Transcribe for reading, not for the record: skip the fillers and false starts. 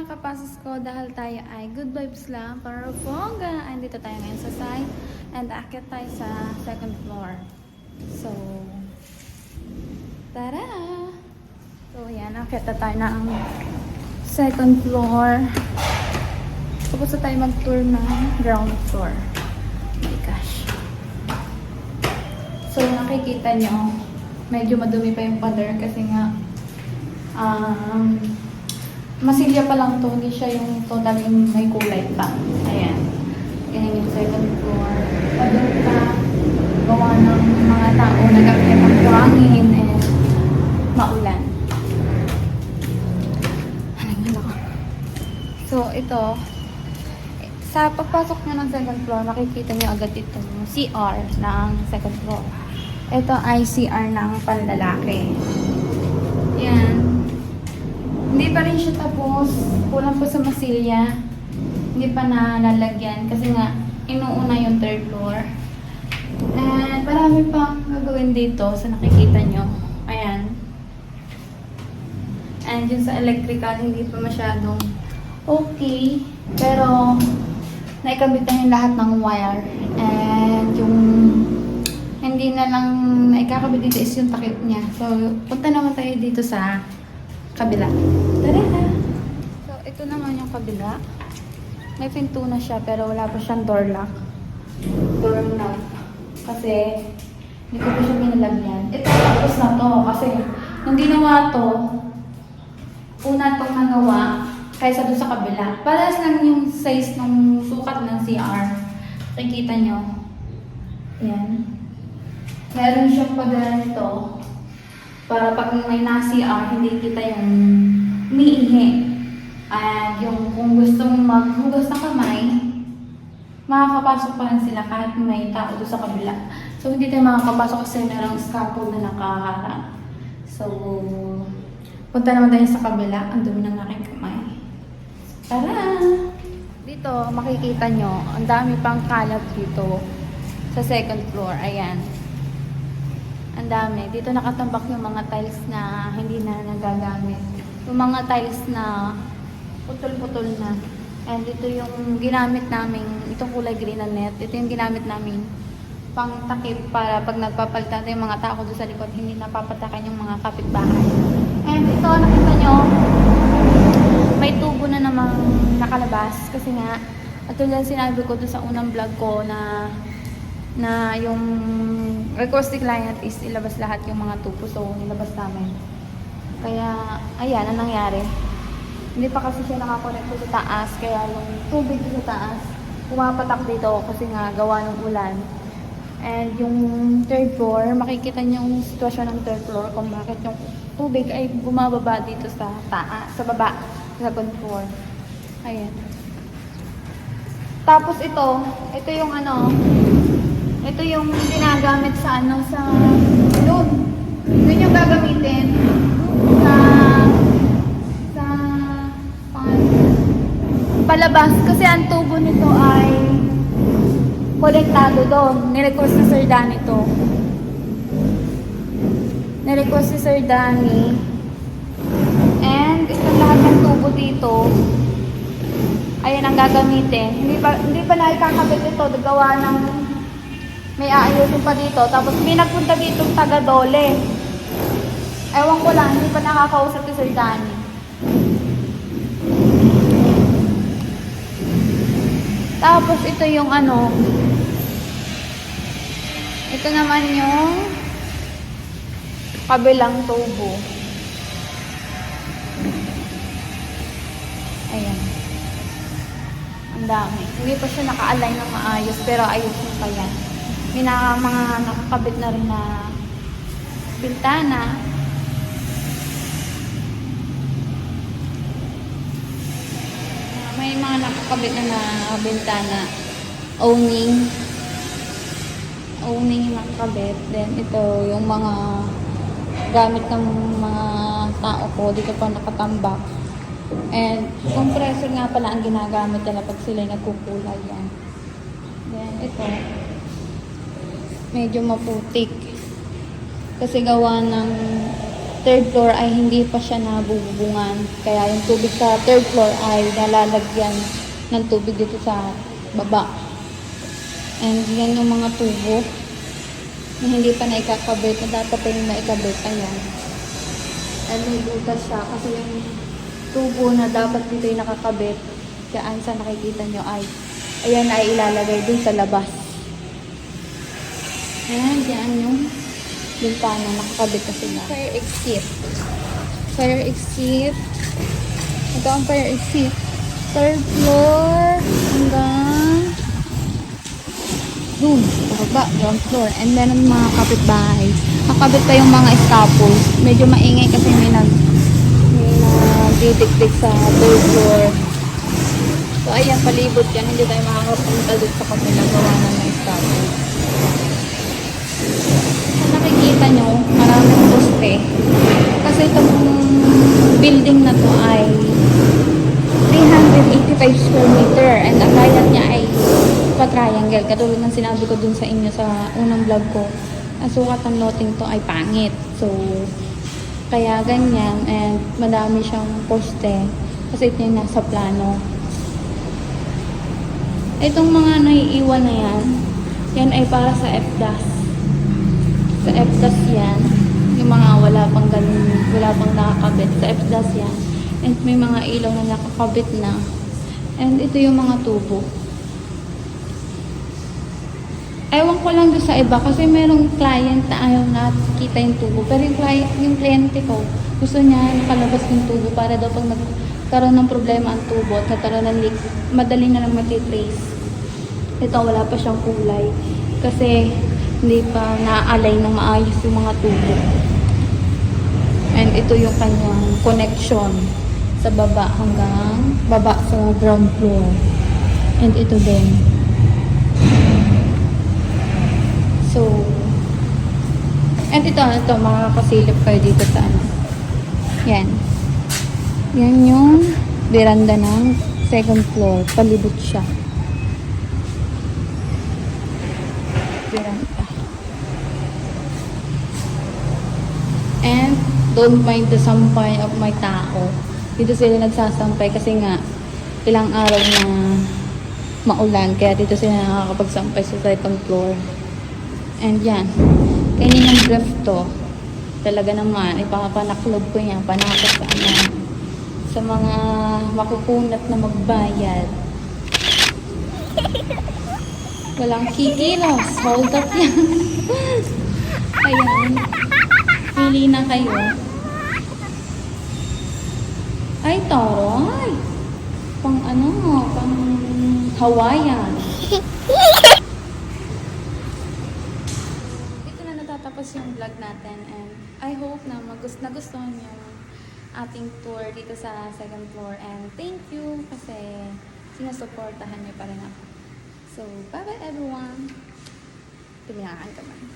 mga kapasos ko, dahil tayo ay good vibes lang para bongga. Andito tayo ngayon sa site and aakyat tayo sa second floor. So, tara! So, yan, aakyat na tayo ng second floor. Tapos na tayo mag-tour ng ground floor. Oh my gosh. So, nakikita nyo, medyo madumi pa yung pader kasi nga masilya pa lang to, hindi siya yung totally may kulay pa. Ayan. Ganyan yung second floor. Pader pa, gawa ng mga tao nag-akyat ng buhangin and maulan. So, ito, sa pagpasok nyo ng second floor, makikita nyo agad ito yung CR ng second floor. Ito ay CR ng panlalaki. Yan. Hindi pa rin siya tapos. Kulang po sa masilya. Hindi pa nalalagyan kasi nga inuuna yung third floor. And marami pang gagawin dito sa nakikita nyo. Ayan. And yung sa electrical, hindi pa masyadong okay. Pero naikabit na yung lahat ng wire. And yung hindi na lang naikakabit dito is yung takip niya. So, punta naman tayo dito sa kabila. Tara! So, ito naman yung kabila. May pinto na siya pero wala pa siyang door lock. Door knob. Kasi hindi ko pa siya binalagyan. Ito, tapos na to. Kasi nung ginawa to, una itong nagawa kaysa doon sa kabila. Parehas lang yung size ng sukat ng CR. Nakikita nyo. Yan. Meron siyang pader nito. Para pag may na-CR, hindi kita yung umiihi. At yung kung gustong maghugas ng kamay, makakapasok pa rin sila kahit may tao doon sa kabila. So, hindi tayo makakapasok kasi merong scaffold na nakaharang. So, punta naman tayo sa kabila. Ang dumi ng aking kamay. Tara! Dito, makikita nyo, ang dami pang kalat dito sa second floor. Ayan. Ang dami. Dito nakatambak yung mga tiles na hindi na nagagamit. Yung mga tiles na putol-putol na. And ito yung ginamit namin, itong kulay green na net. Ito yung ginamit namin pang takip para pag nagpapalitan yung mga tao doon sa likod, hindi napapatakan yung mga kapitbahay. And ito, nakita nyo, may tubo na namang nakalabas. Kasi nga, at tulad sinabi ko doon sa unang vlog ko na yung request ni client is ilabas lahat yung mga tubo. So, nilabas namin. Kaya, ayan, ang nangyari. Hindi pa kasi siya nakakonekto sa taas. Kaya yung tubig sa taas, pumapatak dito kasi nga gawa ng ulan. And yung third floor, makikita niyo yung sitwasyon ng third floor kung bakit yung tubig ay bumababa dito sa taas, sa baba, sa second floor. Ayan. Tapos ito yung ano, ito yung ginagamit sa ano, sa doon. Doon yung gagamitin sa palabas kasi ang tubo nito ay konektado doon. Nirequest ni Sir Danny to. Nirequest si Sir Danny. And itong lahat ng tubo dito, ayan ang gagamitin. Hindi pa nakikakabit ito. Gawa ng may aayusin pa dito. Tapos may nagpunta dito taga-Dole. Ewan ko lang, hindi pa nakakausap si Sir Danny. Tapos ito yung ano. Ito naman yung kabilang tubo. Ayan. Ang dami. Hindi pa siya naka-align ng maayos pero ayusin pa yan. May mga nakakabit na rin na bintana. May mga nakakabit na bintana. Owning nakakabit. Then ito yung mga gamit ng mga tao ko. Dito pa nakatambak. And compressor nga pala ang ginagamit nila pag sila nagkukulay yan. Then ito medyo maputik kasi gawa ng third floor ay hindi pa siya nabubungan. Kaya yung tubig sa third floor ay nalalagyan ng tubig dito sa baba. And yan yung mga tubo na hindi pa naikakabit, na dapat pa yung naikabit. Ayan. And may butas siya kasi yung tubo na dapat dito yung nakakabit, kaya sa nakikita nyo ay ayan ay ilalagay dun sa labas. Ayan, yan yung bintana, nakakabit na sila. Fire exit. Fire exit. Ito ang fire exit. Third floor hanggang dun, baba, ground floor. And then ang mga kapitbahay. Nakabit pa yung mga scaffold. Medyo maingay kasi may nagdidikdik sa third floor. So ayan, palibot yan. Hindi tayo makakapunta dun sa kanila gawa na ng scaffold. Kung nakikita nyo, maraming poste. Kasi itong building na to ay 385 square meter and ang layout niya ay pa-triangle. Katulad ng sinabi ko dun sa inyo sa unang vlog ko, ang sukat ng loting to ay pangit. So, kaya ganyan and madami siyang poste kasi ito yung nasa plano. Itong mga naiiwan na yan ay para sa FDAS. Sa FDAS yan, yung mga wala pang nakakabit. Sa FDAS yan. And may mga ilaw na nakakabit na. And ito yung mga tubo. Ewan ko lang doon sa iba kasi merong client na ayaw nakikita yung tubo. Pero yung kliyente ko, gusto niya nakalabas yung tubo para daw pag nagkaroon ng problema ang tubo at nagkaroon ng leak, madali na lang matitrace. Ito wala pa siyang kulay kasi hindi pa na-align ng maayos yung mga tubo. And ito yung kanyang connection sa baba hanggang baba sa ground floor. And ito din. So, and ito makakasilip kayo dito sa ano. Yan. Yan yung veranda ng second floor. Palibot siya. Veranda. And don't mind the sampay of my tao. Dito sila nagsasampay kasi nga ilang araw na maulan. Kaya dito sila nakakapagsampay sa second floor. And yan, kaninang brief to, talaga naman, ipapanaklob ko yan, panakot sa mga makukunat na magbayad. Walang kikilos, hold up yan. Ayan, pili na kayo. Ay, taray! Pang Hawaiian. Tapos yung vlog natin and I hope na nagustuhan niyo yung ating tour dito sa second floor and thank you kasi sinusuportahan niyo pa rin ako. So, bye bye everyone! Pinangaan ka man.